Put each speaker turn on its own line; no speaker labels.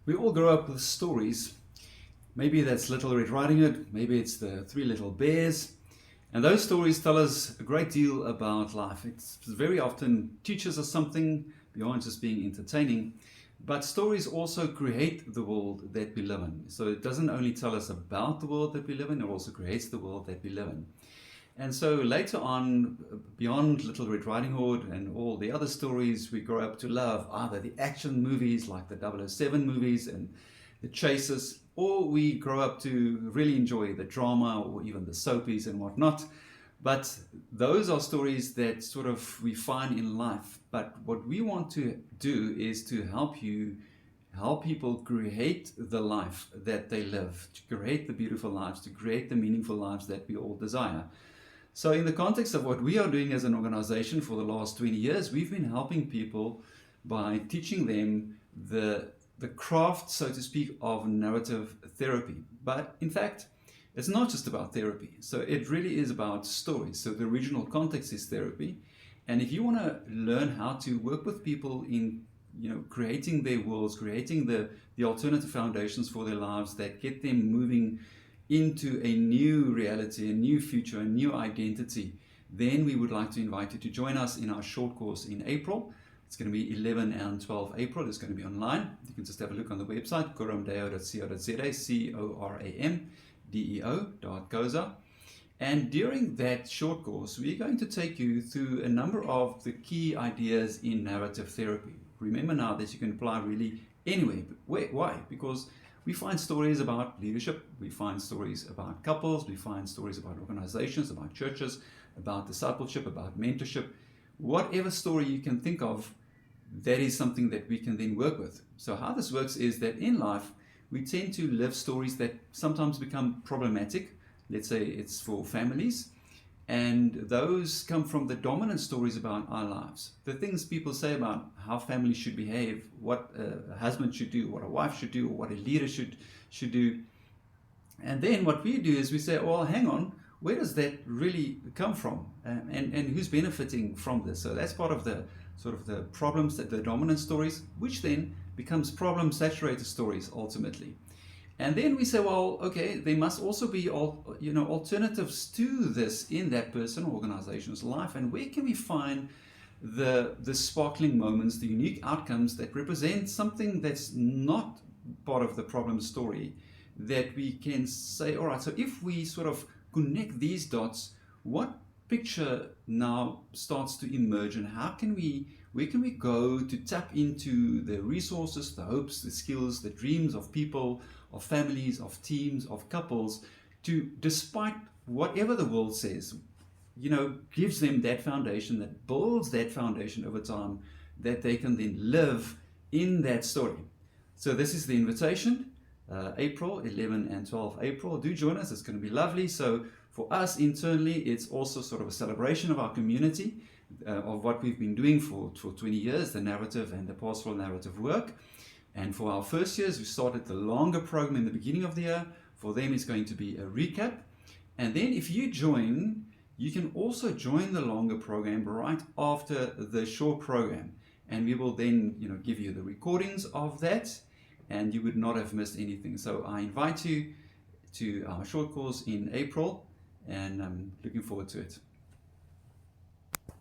We all grow up with stories. Maybe that's Little Red Riding Hood, maybe it's the Three Little Bears. And those stories tell us a great deal about life. It very often teaches us something beyond just being entertaining. But stories also create the world that we live in. So it doesn't only tell us about the world that we live in, it also creates the world that we live in. And so later on, beyond Little Red Riding Hood and all the other stories we grow up to love, either the action movies like the 007 movies and the Chasers, or we grow up to really enjoy the drama or even the soapies and whatnot. But those are stories that sort of we find in life. But what we want to do is to help people create the life that they live, to create the beautiful lives, to create the meaningful lives that we all desire. So in the context of what we are doing as an organization for the last 20 years, we've been helping people by teaching them the craft, so to speak, of narrative therapy. But in fact, it's not just about therapy. So it really is about stories. So the original context is therapy. And if you want to learn how to work with people in creating their worlds, creating the alternative foundations for their lives that get them moving into a new reality, a new future, a new identity, then we would like to invite you to join us in our short course in April. It's going to be 11 and 12 April. It's going to be online. You can just have a look on the website, coramdeo.co.za, coramdeo.co.za. And during that short course, we're going to take you through a number of the key ideas in narrative therapy. Remember now that you can apply really anywhere. But why? Because we find stories about leadership, we find stories about couples, we find stories about organizations, about churches, about discipleship, about mentorship. Whatever story you can think of, that is something that we can then work with. So how this works is that in life, we tend to live stories that sometimes become problematic. Let's say it's for families. And those come from the dominant stories about our lives. The things people say about how families should behave, what a husband should do, what a wife should do, or what a leader should do. And then what we do is we say, well, hang on, where does that really come from? And who's benefiting from this? So that's part of the sort of the problems, that the dominant stories, which then becomes problem-saturated stories ultimately. And then we say, well, okay, there must also be alternatives to this in that person or organization's life. And where can we find the sparkling moments, the unique outcomes that represent something that's not part of the problem story, that we can say, all right, so if we sort of connect these dots, what picture now starts to emerge, and where can we go to tap into the resources, the hopes, the skills, the dreams of people, of families, of teams, of couples, to, despite whatever the world says, gives them that foundation, that builds that foundation over time, that they can then live in that story. So this is the invitation, April, 11 and 12 April. Do join us, it's going to be lovely. So for us internally, it's also sort of a celebration of our community, of what we've been doing for 20 years, the narrative and the pastoral narrative work. And for our first years, we started the longer program in the beginning of the year. For them, it's going to be a recap. And then if you join, you can also join the longer program right after the short program. And we will then, give you the recordings of that, and you would not have missed anything. So I invite you to our short course in April, and I'm looking forward to it.